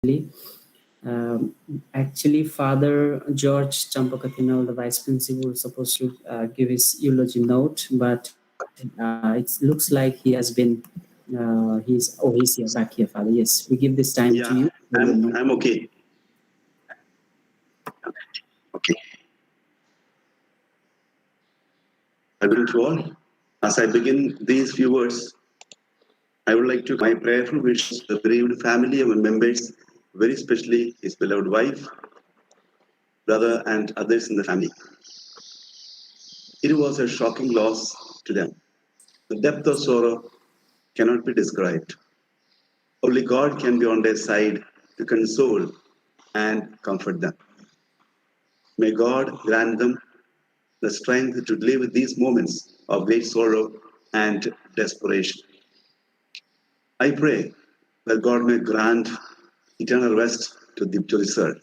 Um, Actually, Father George Champakathinal, the Vice Principal, was supposed to give his eulogy note, but it looks like he has been. He's here, back here, Father. Yes, we give this time to you. I'm okay. Okay. I will to all. As I begin these few words, I would like to my prayerful wishes to the bereaved family and members, very especially his beloved wife, brother, and others in the family. It was a shocking loss to them. The depth of sorrow cannot be described. Only God can be on their side to console and comfort them. May God grant them the strength to live with these moments of great sorrow and desperation. I pray that God may grant eternal rest to Dipjyoti sir.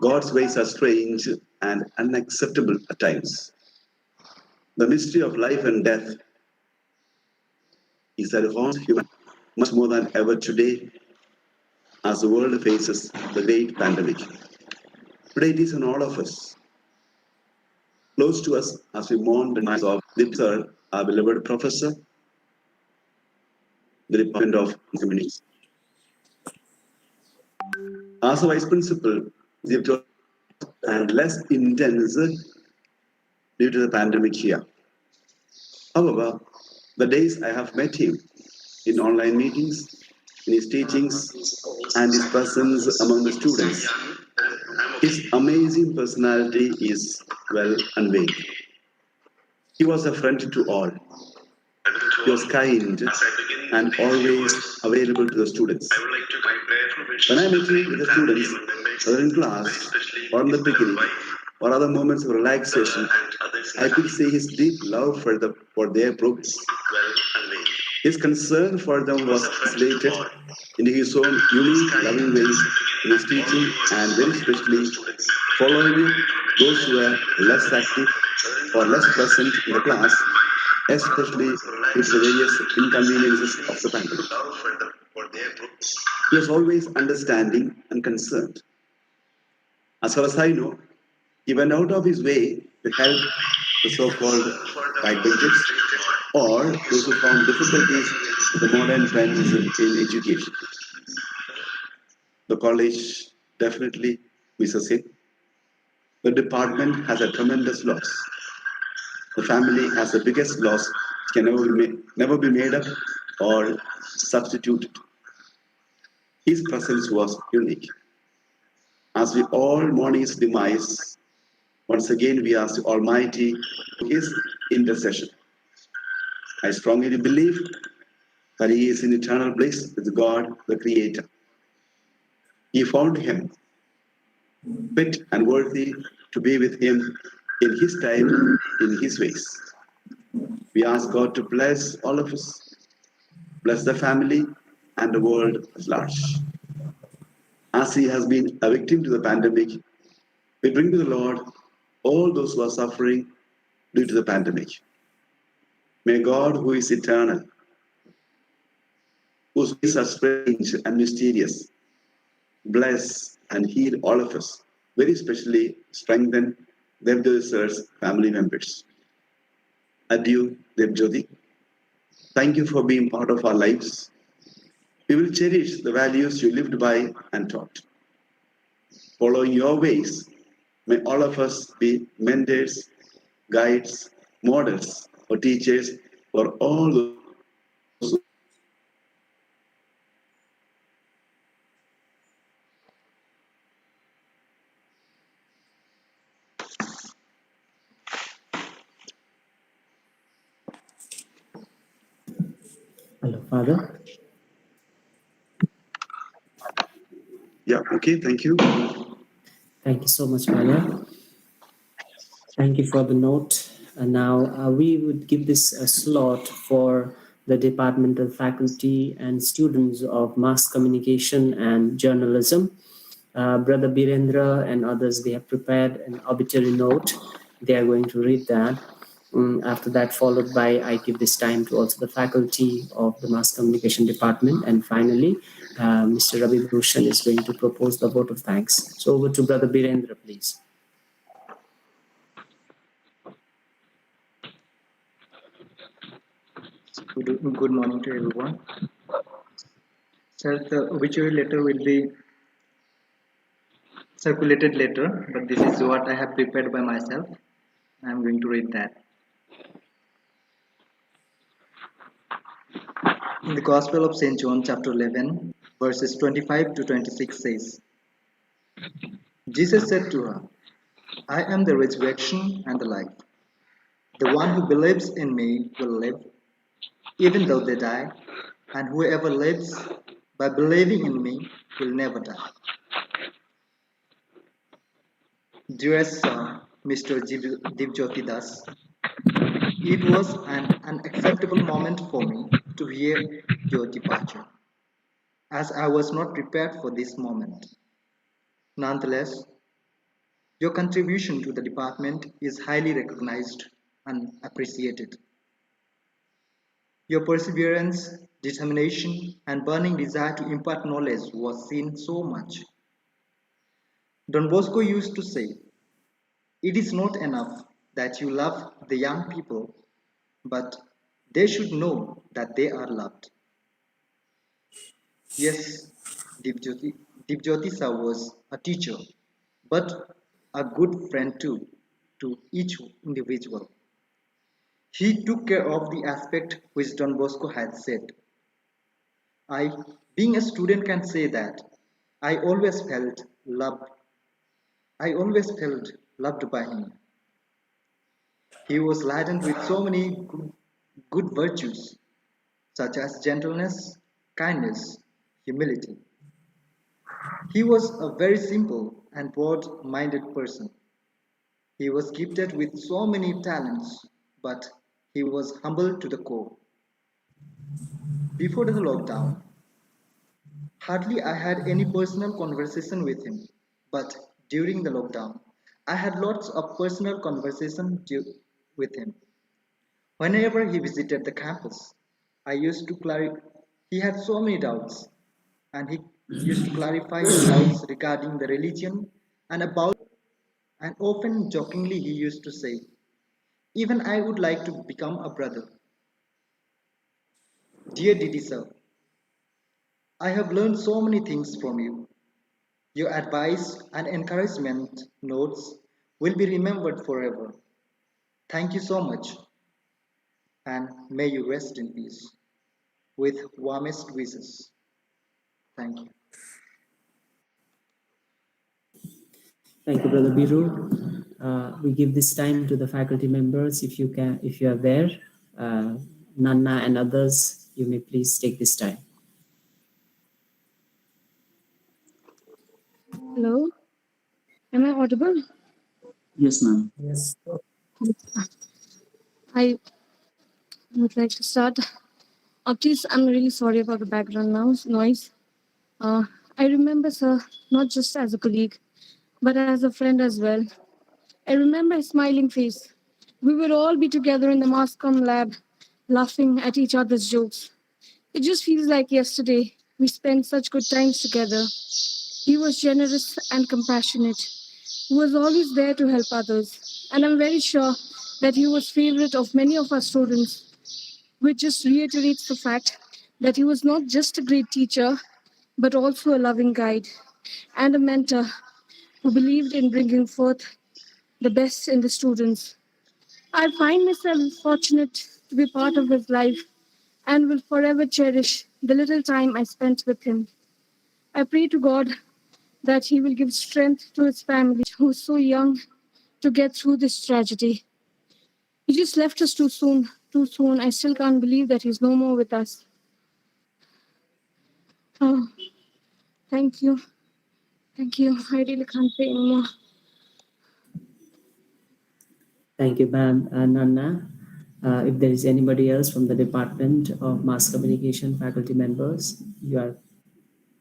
God's ways are strange and unacceptable at times. The mystery of life and death is that haunts human much more than ever today as the world faces the great pandemic. Today it is on all of us, close to us as we mourn the demise of Dip sir, our beloved professor, the Department of Communities. As a vice principal, Dipjyoti and less intense due to the pandemic here. However, the days I have met him in online meetings, in his teachings, and his presence among the students, his amazing personality is well unveiled. He was a friend to all. He was kind and always available to the students. When I met him with the students, whether in class or in the picnic or other moments of relaxation, I could see his deep love for their progress. His concern for them was translated into his own unique, loving ways in his teaching and very especially following those who were less active or less present in the class, especially due to the various inconveniences of the pandemic. He was always understanding and concerned. As far as I know, he went out of his way to help the so-called backbenchers or those who found difficulties with the modern trends in education. The college definitely misses him. The department has a tremendous loss. The family has the biggest loss which can never be made up or substituted. His presence was unique. As we all mourn his demise, once again we ask the Almighty for his intercession. I strongly believe that he is in eternal bliss with God, the Creator. He found him fit and worthy to be with him in his time, in his ways. We ask God to bless all of us, bless the family and the world at large. As he has been a victim to the pandemic, we bring to the Lord all those who are suffering due to the pandemic. May God, who is eternal, whose ways are strange and mysterious, bless and heal all of us, very especially strengthen Dipjyoti sir's family members. Adieu, Dipjyoti. Thank you for being part of our lives. We will cherish the values you lived by and taught. Following your ways, may all of us be mentors, guides, models, or teachers for all those. Hello, Father. Yeah, okay, thank you. Thank you so much, Father. Thank you for the note. And now we would give this a slot for the departmental faculty and students of mass communication and journalism. Brother Birendra and others, they have prepared an obituary note. They are going to read that. After that, followed by, I give this time to also the faculty of the Mass Communication Department. And finally, Mr. Ravi Bhushan is going to propose the vote of thanks. So over to Brother Birendra, please. Good morning to everyone. Sir, the obituary letter will be circulated later, but this is what I have prepared by myself. I am going to read that. In the Gospel of St. John, chapter 11, verses 25 to 26 says, Jesus said to her, I am the resurrection and the life. The one who believes in me will live, even though they die, and whoever lives by believing in me will never die. Dearest Mr. Dipjyoti Das, it was an unacceptable moment for me to hear your departure, as I was not prepared for this moment. Nonetheless, your contribution to the department is highly recognized and appreciated. Your perseverance, determination, and burning desire to impart knowledge was seen so much. Don Bosco used to say, it is not enough that you love the young people, but they should know that they are loved. Yes, Dipjyoti sir was a teacher, but a good friend too to each individual. He took care of the aspect which Don Bosco had said. I, being a student, can say that I always felt loved. I always felt loved by him. He was laden with so many good virtues, such as gentleness, kindness, humility. He was a very simple and broad minded person. He was gifted with so many talents, but he was humble to the core. Before the lockdown, hardly I had any personal conversation with him, but during the lockdown, I had lots of personal conversation with him. Whenever he visited the campus, I used to clarify. He had so many doubts, and he used to clarify his doubts regarding the religion and about. And often jokingly, he used to say, "Even I would like to become a brother." Dear Didi sir, I have learned so many things from you. Your advice and encouragement notes will be remembered forever. Thank you so much, and may you rest in peace. With warmest wishes. Thank you. Thank you, Brother Biru. We give this time to the faculty members. If you can, if you are there, Nanna and others, you may please take this time. Hello, am I audible? Yes, ma'am. Yes. I would like to start. Please, I'm really sorry about the background noise. Uh, I remember sir not just as a colleague, but as a friend as well. I remember his smiling face. We would all be together in the Moscom lab, laughing at each other's jokes. It just feels like yesterday. We spent such good times together. He was generous and compassionate. He was always there to help others. And I'm very sure that he was favorite of many of our students, which just reiterates the fact that he was not just a great teacher, but also a loving guide and a mentor who believed in bringing forth the best in the students. I find myself fortunate to be part of his life and will forever cherish the little time I spent with him. I pray to God that he will give strength to his family, who is so young, to get through this tragedy. He just left us too soon, too soon. I still can't believe that he's no more with us. Oh, thank you. Thank you. I really can't say anymore. Thank you, ma'am. Nanna, if there is anybody else from the Department of Mass Communication faculty members, you are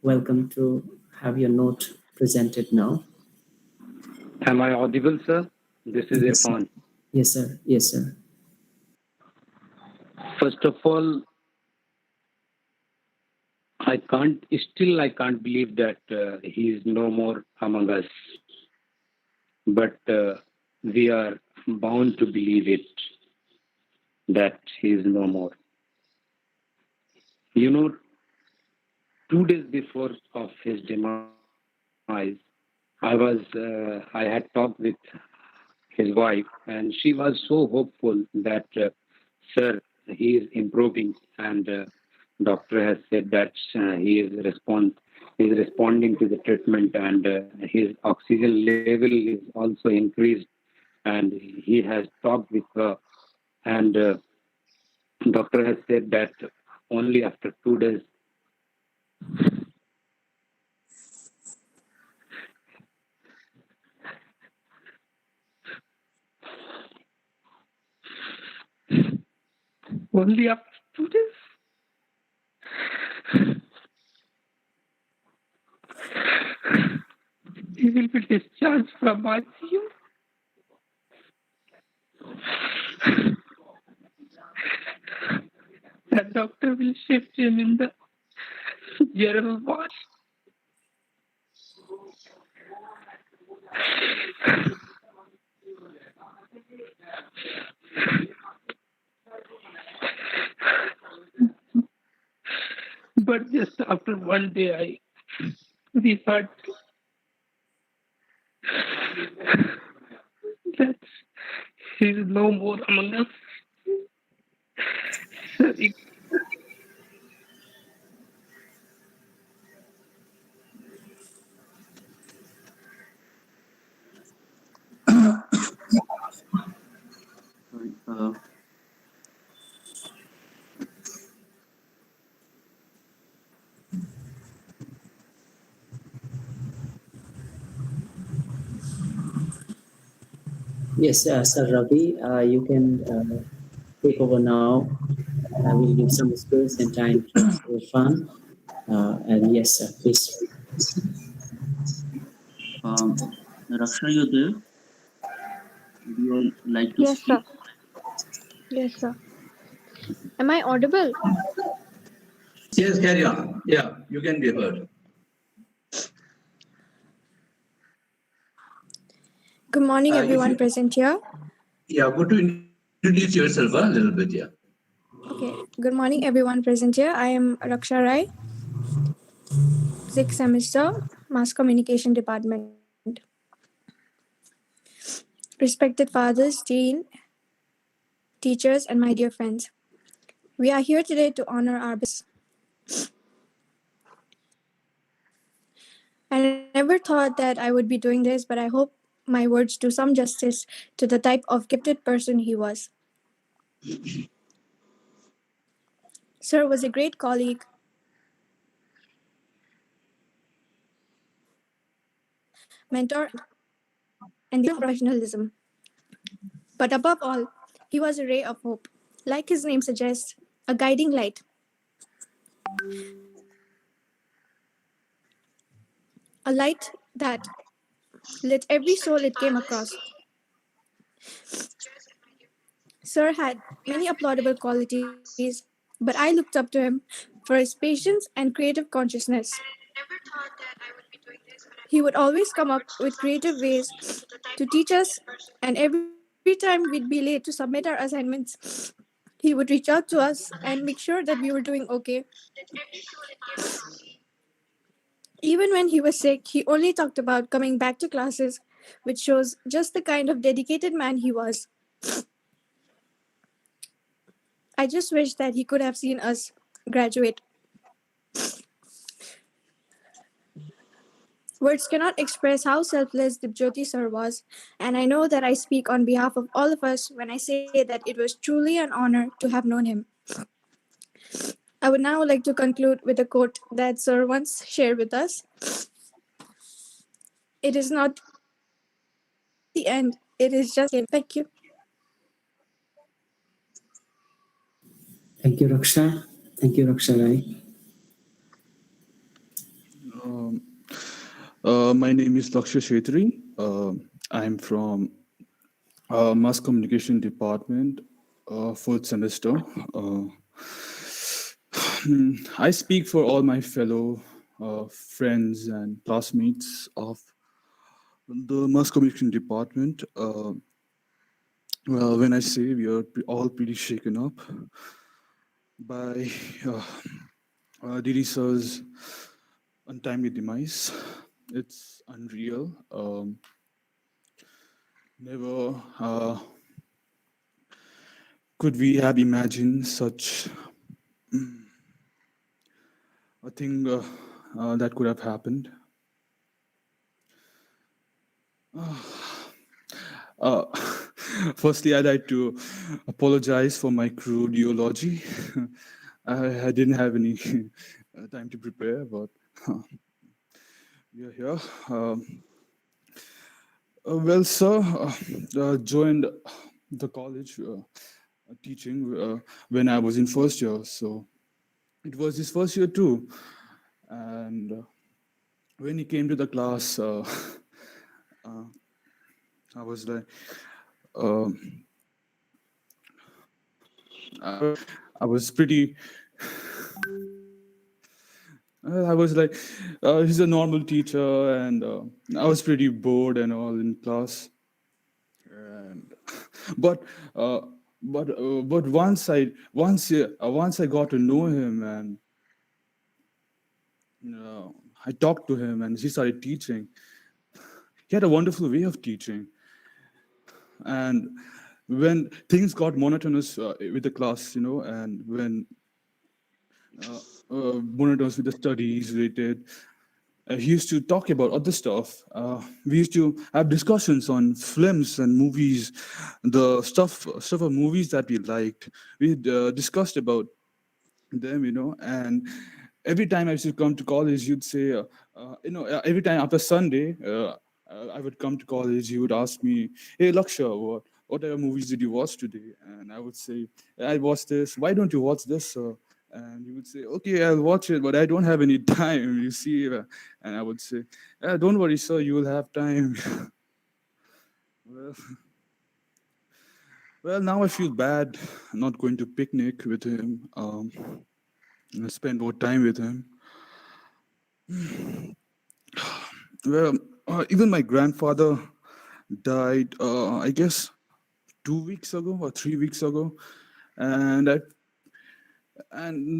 welcome to have your note presented now. Am I audible, sir? This is Yes, Irfan. yes, sir. Yes, sir. First of all, I can't believe that he is no more among us. But we are bound to believe it that he is no more. You know, 2 days before of his demise, I had talked with his wife, and she was so hopeful that, sir, he is improving, and doctor has said that he is responding to the treatment, and his oxygen level is also increased, and he has talked with her, and doctor has said that only after 2 days. Only after 2 days. He will be discharged from ICU. The doctor will shift him in the general ward. But just after 1 day, we heard that he is no more among us. Sir, Sorry, Yes, Sir Ravi, you can take over now. We'll give some space and time to Irfan. And yes, sir, please. Raksha, you there? Would you all like to Yes, speak? sir. Yes, sir. Am I audible? Yes, carry on. Yeah, you can be heard. Good morning, If everyone you, present here. yeah, go to introduce yourself a little bit. Yeah. Okay. Good morning, everyone present here. I am Raksha Rai, 6th semester, Mass Communication Department. Respected fathers, dean, teachers, and my dear friends. We are here today to honor our I never thought that I would be doing this, but I hope my words do some justice to the type of gifted person he was. Sir was a great colleague, mentor, and the professionalism. But above all, he was a ray of hope. Like his name suggests, a guiding light. A light that lit every soul it came across. Sir had many applaudable qualities, but I looked up to him for his patience and creative consciousness. He would always come up with creative ways to teach us, and every time we'd be late to submit our assignments, he would reach out to us and make sure that we were doing okay. Even when he was sick, he only talked about coming back to classes, which shows just the kind of dedicated man he was. I just wish that he could have seen us graduate. Words cannot express how selfless Dipjyoti sir was, and I know that I speak on behalf of all of us when I say that it was truly an honor to have known him. I would now like to conclude with a quote that Sir once shared with us. It is not the end, it is just the beginning. Thank you. Thank you, Raksha. Thank you, Raksha Rai. Um, my name is Laksha Shetri. I'm from Mass Communication Department. fourth semester. I speak for all my fellow friends and classmates of the mass communication department. Well, when I say we are all pretty shaken up by Didi sir's untimely demise. It's unreal. Never could we have imagined such a thing that could have happened. Uh, Firstly, I'd like to apologize for my crude ideology. I didn't have any time to prepare, but we are here. Well, sir, joined the college teaching when I was in first year, so it was his first year too. And when he came to the class, I was like, I was pretty. I was like, he's a normal teacher, and I was pretty bored and all in class. And but uh, but once I got to know him, and I talked to him, and he started teaching. He had a wonderful way of teaching, and when things got monotonous with the class, and when monotonous with the studies related, he used to talk about other stuff. We used to have discussions on films and movies, the stuff of movies that we liked. We discussed about them, and every time I used to come to college, you'd say, every time after Sunday, I would come to college, he would ask me, "Hey, Laksha, what movies did you watch today?" And I would say, "I watched this. Why don't you watch this, sir?" And he would say, "Okay, I'll watch it, but I don't have any time, you see." And I would say, "Don't worry, sir, you will have time." well, well, now I feel bad not going to picnic with him. I spend more time with him. Well, even my grandfather died, I guess, 2 weeks ago or 3 weeks ago, and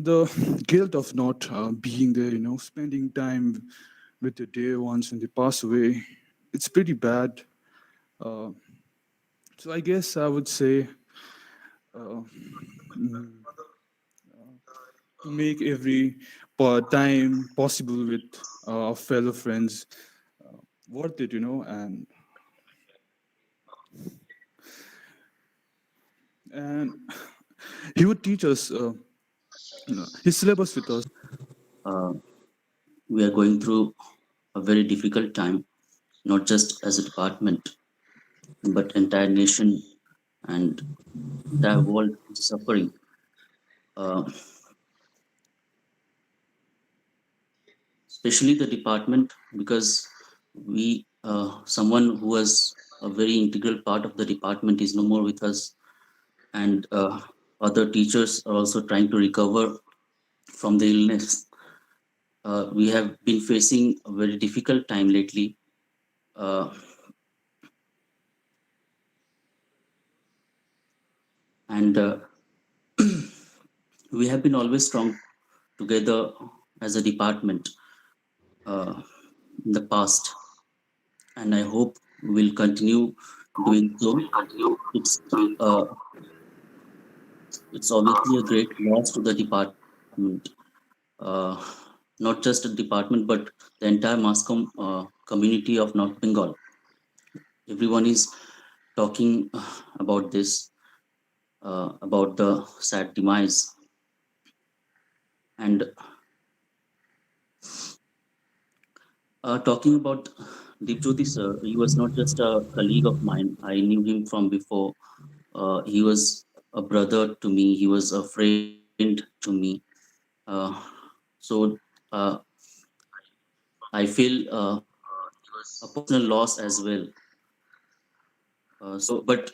the guilt of not being there, spending time with the dear ones when they pass away, it's pretty bad. Uh, so I guess I would say uh, to make every time possible with our fellow friends worth it, and he would teach us his syllabus with us. Uh, we are going through a very difficult time, not just as a department, but entire nation and entire world is suffering. Uh, Especially the department, because someone who was a very integral part of the department is no more with us, and other teachers are also trying to recover from the illness. We have been facing a very difficult time lately. Uh, and we have been always strong together as a department in the past, and I hope we'll continue doing so. It's uh, it's obviously a great loss to the department, uh, not just the department, but the entire mass community of North Bengal. Everyone is talking about this, about the sad demise. And talking about Dipjyoti sir, he was not just a colleague of mine. I knew him from before. He was a brother to me. He was a friend to me. Uh, so uh, I feel a personal loss as well. So, but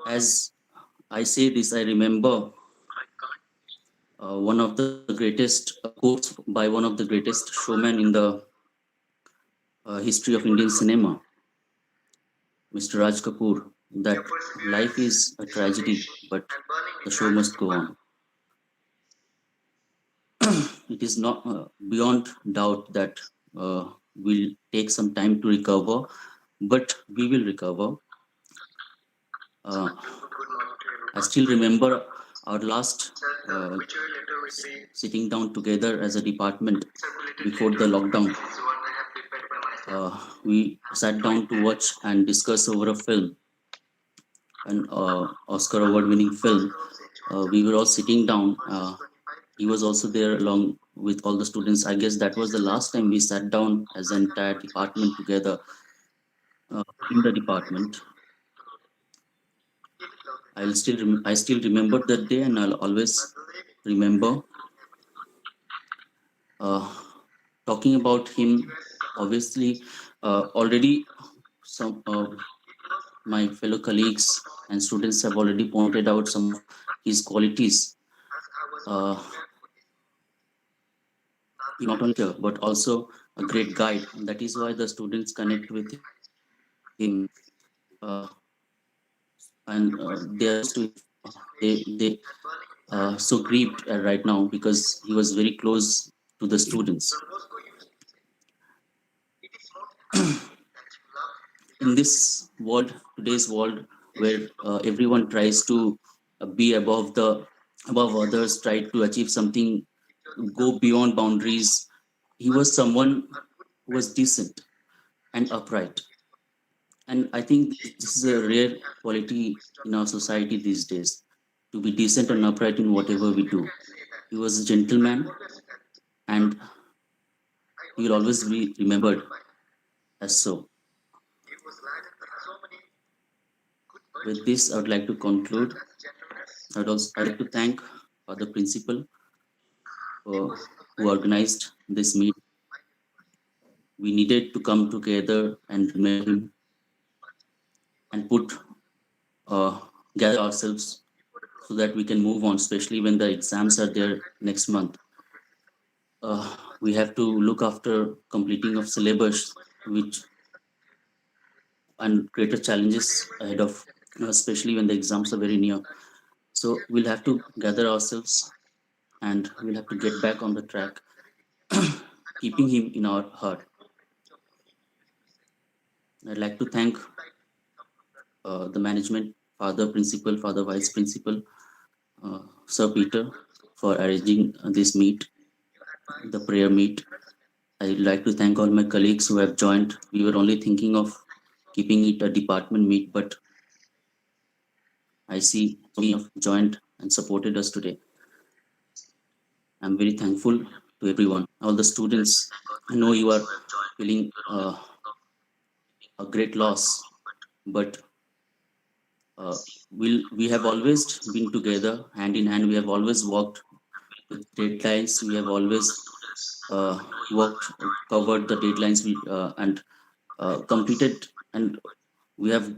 As I say this, I remember one of the greatest quotes by one of the greatest showmen in the history of Indian cinema, Mr. Raj Kapoor, that life is a tragedy, but the show must go on. It is not beyond doubt that we'll take some time to recover, but we will recover. I still remember our last sitting down together as a department before the lockdown. We sat down to watch and discuss over a film, an Oscar award-winning film. We were all sitting down. He was also there along with all the students. I guess that was the last time we sat down as an entire department together in the department. I still remember that day, and I'll always remember talking about him. Obviously, already some my fellow colleagues and students have already pointed out some of his qualities. He not only but also a great guide, and that is why the students connect with him, and they are to they so grieved right now because he was very close to the students. In this world, today's world, where everyone tries to be above others, try to achieve something, go beyond boundaries, he was someone who was decent and upright. And I think this is a rare quality in our society these days, to be decent and upright in whatever we do. He was a gentleman, and he will always be remembered as so. With this, I would like to conclude. I'd like to thank the principal who organized this meet. We needed to come together and remember him and gather ourselves so that we can move on, especially when the exams are there next month. We have to look after completing of syllabus, which and greater challenges ahead of, especially when the exams are very near. So we'll have to gather ourselves and we'll have to get back on the track, keeping him in our heart. I'd like to thank the management, Father Principal, Father Vice Principal, Sir Peter, for arranging this meet, the prayer meet. I'd like to thank all my colleagues who have joined. We were only thinking of keeping it a department meet, but I see so many have joined and supported us today. I'm very thankful to everyone, all the students. I know you are feeling a great loss, but we have always been together hand in hand. We have always worked with deadlines. We have always covered the deadlines and completed, and we have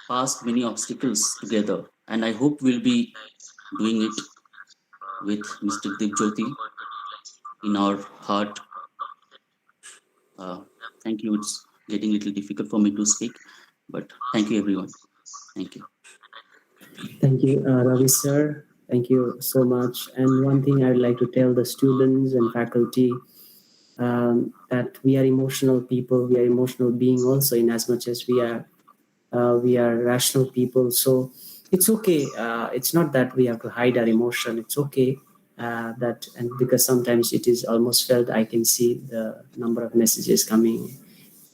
passed many obstacles together. And I hope we'll be doing it with Mr. Dipjyoti in our heart. Thank you. It's getting a little difficult for me to speak, but thank you, everyone. Thank you. Thank you, Ravi sir. Thank you so much. And one thing I'd like to tell the students and faculty that we are emotional people. We are emotional being also, in as much as we are rational people. So it's okay. It's not that we have to hide our emotion. It's okay that, and because sometimes it is almost felt. I can see the number of messages coming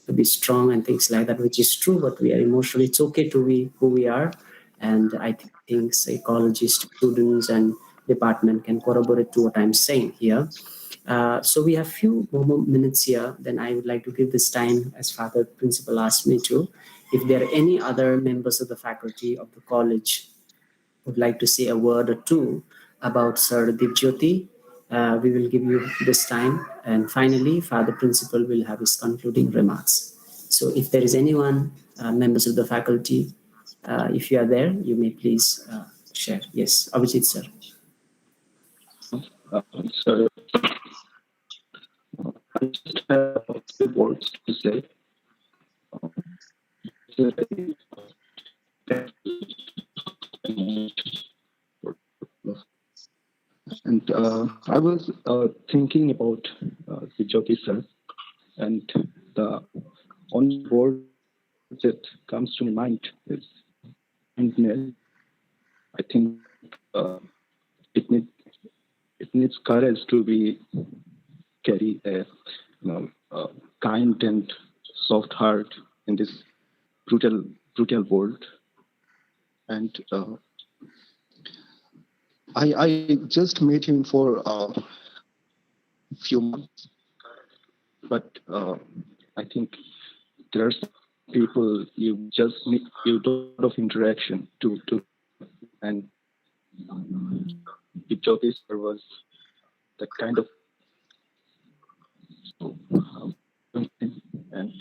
to be strong and things like that, which is true. But we are emotional. It's okay to be who we are, and I think psychologists, students, and department can corroborate to what I'm saying here. So we have few more minutes here. Then I would like to give this time, as Father Principal asked me to, if there are any other members of the faculty of the college would like to say a word or two about Sir Dipjyoti, we will give you this time. And finally, Father Principal will have his concluding remarks. So So if there is anyone, members of the faculty, if you are there, you may please share. Yes, Abhijit sir. So I just have a few words to say. And I was thinking about Dipjyoti sir, and the only word that comes to my mind is kindness. I think it needs courage to be carry a kind and soft heart in this brutal world. And I just met him for a few months, but I think there are some people you just need you don't have of interaction to and Dipjyoti sir was that kind of and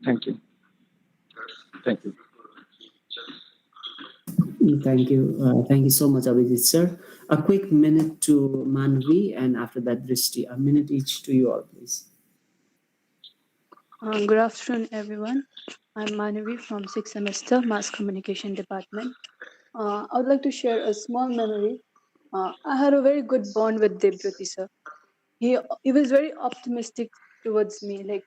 thank you. Thank you. Thank you so much, Abhijit sir. A quick minute to Manvi, and after that, Drishti. A minute each to you all, please. Good afternoon, everyone. I'm Manavi from 6th semester Mass Communication Department. I would like to share a small memory. I had a very good bond with Dipjyoti sir. He was very optimistic towards me. Like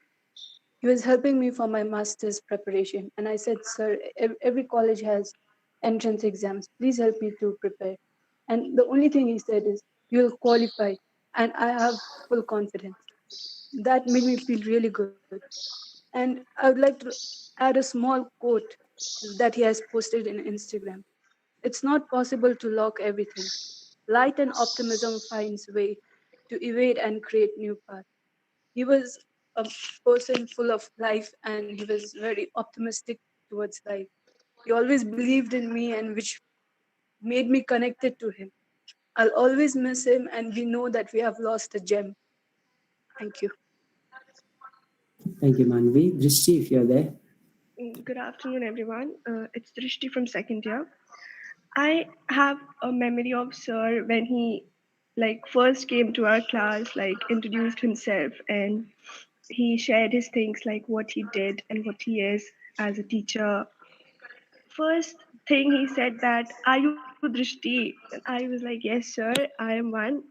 he was helping me for my master's preparation, and I said, "Sir, every college has entrance exams. Please help me to prepare." And the only thing he said is, "You'll qualify," and I have full confidence. That made me feel really good. And I would like to add a small quote that he has posted in Instagram. It's not possible to lock everything. Light and optimism finds way to evade and create new paths. He was a person full of life and he was very optimistic towards life. He always believed in me and which made me connected to him. I'll always miss him and we know that we have lost a gem. Thank you. Thank you, Manvi. Drishti, if you are there. Good afternoon, everyone. It's Drishti from second year. I have a memory of Sir when he first came to our class, introduced himself, and he shared his things like what he did and what he is as a teacher. First thing he said that, "Are you Drishti?" And I was like, "Yes, sir, I am one."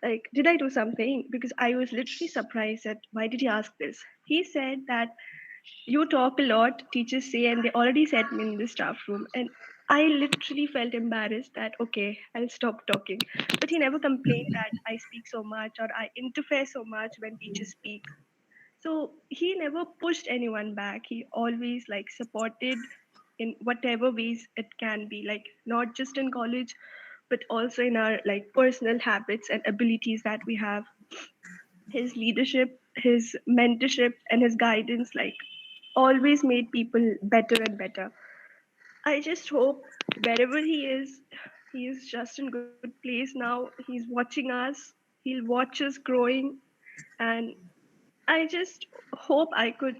Like, did I do something? Because I was literally surprised at why did he ask this. He said that you talk a lot, teachers say, and they already set me in the staff room. And I literally felt embarrassed that, okay, I'll stop talking. But he never complained that I speak so much or I interfere so much when teachers speak. So he never pushed anyone back. He always supported in whatever ways it can be, like not just in college, but also in our personal habits and abilities that we have. His leadership, his mentorship, and his guidance always made people better and better. I just hope wherever he is just in good place now. He's watching us. He'll watch us growing, and I just hope I could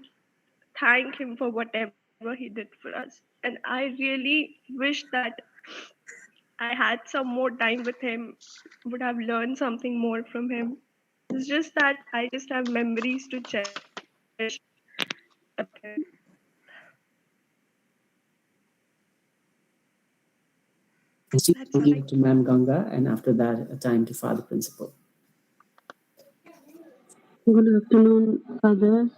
thank him for whatever he did for us. And I really wish that I had some more time with him, would have learned something more from him. It's just that I just have memories to cherish about him. That's Thank all. you to Ma'am Ganga, and after that, a time to Father Principal. Good afternoon, others,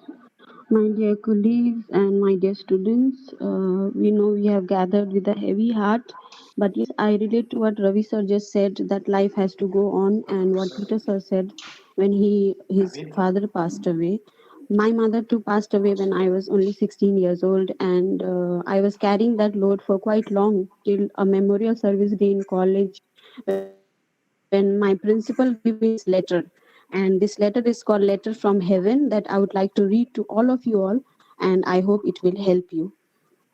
my dear colleagues and my dear students. We know we have gathered with a heavy heart, but yes, I relate to what Ravi sir just said, that life has to go on, and what Peter sir said when his father passed away. My mother too passed away when I was only 16 years old, and I was carrying that load for quite long till a memorial service day in college when my principal gave me this letter. And this letter is called Letter from Heaven, that I would like to read to all of you all, and I hope it will help you.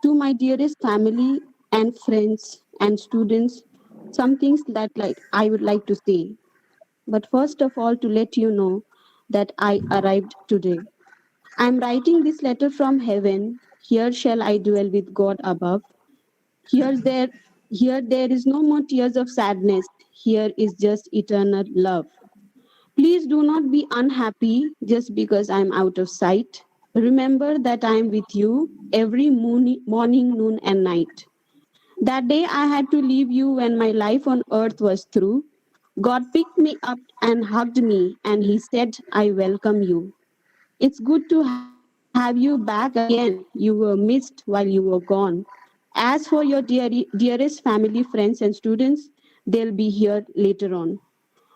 To my dearest family and friends and students, some things that I would like to say. But first of all, to let you know that I arrived today. I am writing this letter from heaven. Here shall I dwell with God above. Here's there, here there is no more tears of sadness. Here is just eternal love. Please do not be unhappy just because I am out of sight. Remember that I am with you every morning, noon, and night. That day I had to leave you when my life on earth was through. God picked me up and hugged me, and He said, I welcome you. It's good to have you back again. You were missed while you were gone. As for your dearest family, friends, and students, they'll be here later on.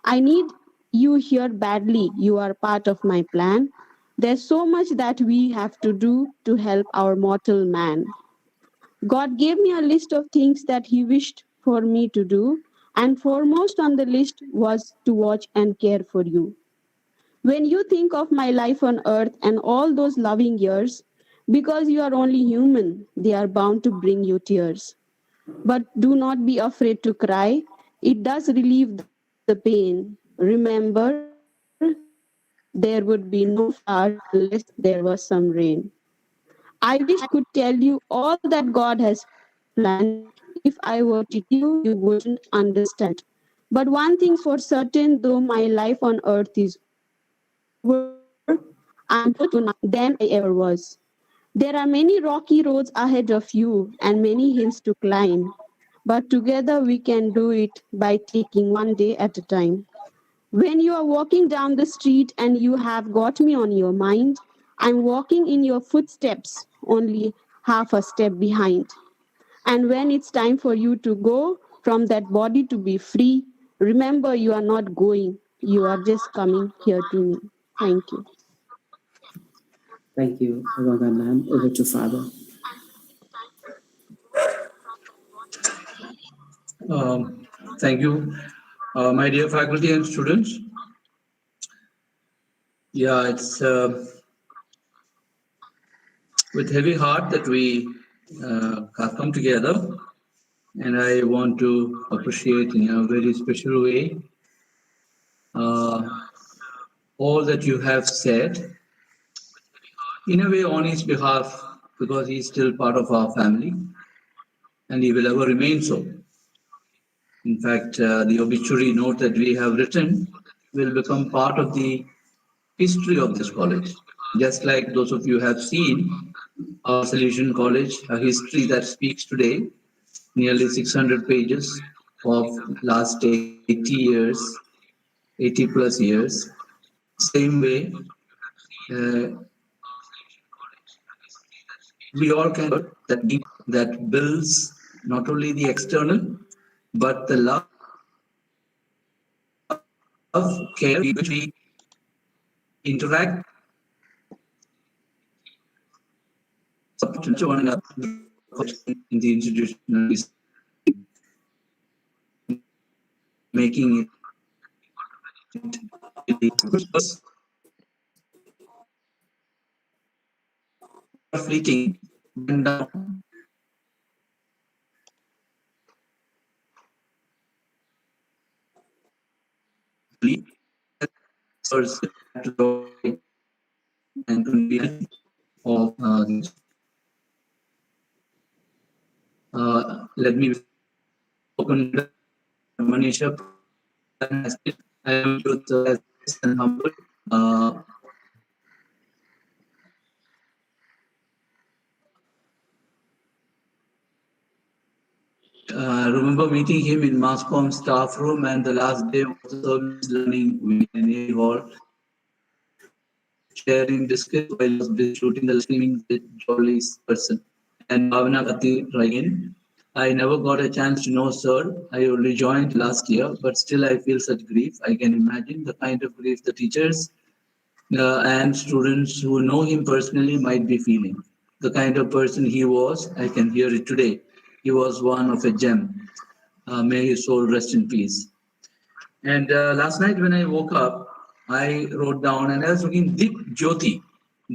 I need you here badly. You are part of my plan. There's so much that we have to do to help our mortal man. God gave me a list of things that He wished for me to do, and foremost on the list was to watch and care for you. When you think of my life on earth and all those loving years, because you are only human, they are bound to bring you tears. But do not be afraid to cry. It does relieve the pain. Remember, there would be no flowers unless there was some rain. I wish I could tell you all that God has planned. If I were to tell you, you wouldn't understand. But one thing's for certain, though my life on earth is over, I'm closer to you now than I ever was. There are many rocky roads ahead of you and many hills to climb. But together we can do it by taking one day at a time. When you are walking down the street and you have got me on your mind, I'm walking in your footsteps, only half a step behind. And when it's time for you to go from that body to be free, remember you are not going, you are just coming here to me. Thank you. Thank you, Ranga ma'am. Over to Father. Thank you, my dear faculty and students. Yeah, it's with heavy heart that we have come together, and I want to appreciate in a very special way uh, all that you have said, in a way on his behalf, because he is still part of our family, and he will ever remain so. In fact, the obituary note that we have written will become part of the history of this college. Just like those of you have seen, our Solution College, a history that speaks today, nearly 600 pages of last 80 years, 80 plus years. Same way, uh, we all can that deep that builds not only the external, but the love, care, which we interact support to one another in the institutional, making it fleeting when down. Joy and convenience of let me open Manisha. I am with and humble. Uh, I remember meeting him in Masscom staff room, and the last day of the service learning in a hall, sharing discuss while I was busy shooting the streaming the jolly person. And Bhavana Kati Rayan. I never got a chance to know Sir. I only joined last year, but still I feel such grief. I can imagine the kind of grief the teachers and students who know him personally might be feeling. The kind of person he was, I can hear it today. He was one of a gem. May his soul rest in peace. And last night when I woke up, I wrote down and I was looking Dipjyoti.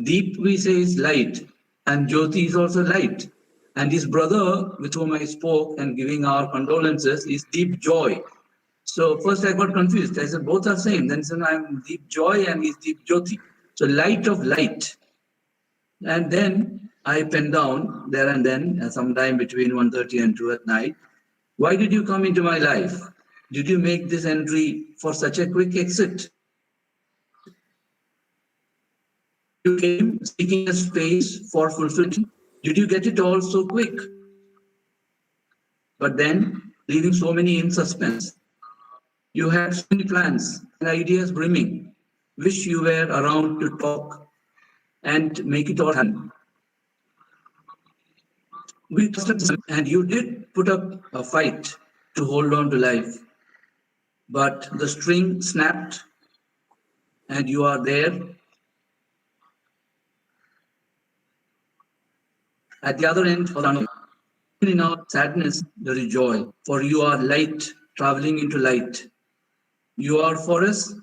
Deep we say is light, and Jyoti is also light. And his brother, with whom I spoke and giving our condolences, is Deep Joy. So first I got confused. I said both are same. Then said I'm Deep Joy and he's Deep Jyoti. So light of light. And then I penned down there and then, sometime between 1:30 and 2 at night, why did you come into my life? Did you make this entry for such a quick exit? You came seeking a space for fulfillment. Did you get it all so quick? But then, leaving so many in suspense. You had so many plans and ideas brimming. Wish you were around to talk and make it all happen. We trusted them, and you did put up a fight to hold on to life. But the string snapped, and you are there at the other end of the tunnel. In our sadness, there is joy, for you are light traveling into light. You are for us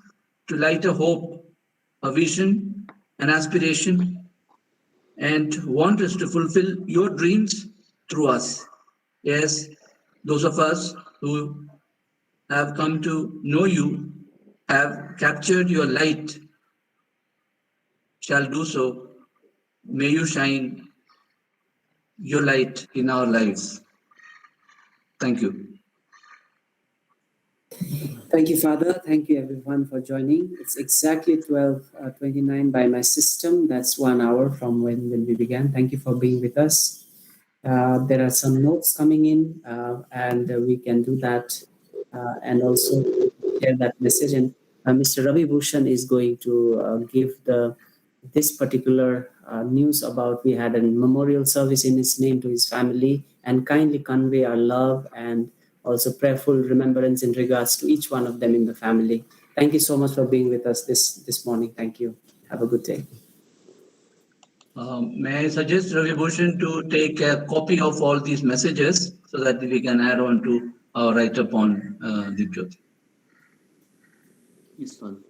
to light a hope, a vision, an aspiration, and want us to fulfill your dreams through us. Yes, those of us who have come to know you have captured your light shall do so. May you shine your light in our lives. Thank you. Thank you, Father. Thank you, everyone, for joining. It's exactly 12:29 by my system. That's 1 hour from when we began. Thank you for being with us. There are some notes coming in, and we can do that and also share that message. And Mr. Ravi Bhushan is going to give this particular news about we had a memorial service in his name to his family, and kindly convey our love and also prayerful remembrance in regards to each one of them in the family. Thank you so much for being with us this morning. Thank you. Have a good day. May I suggest Ravi Bhushan to take a copy of all these messages so that we can add on to our write-up on Dipjyoti. Yes, Father.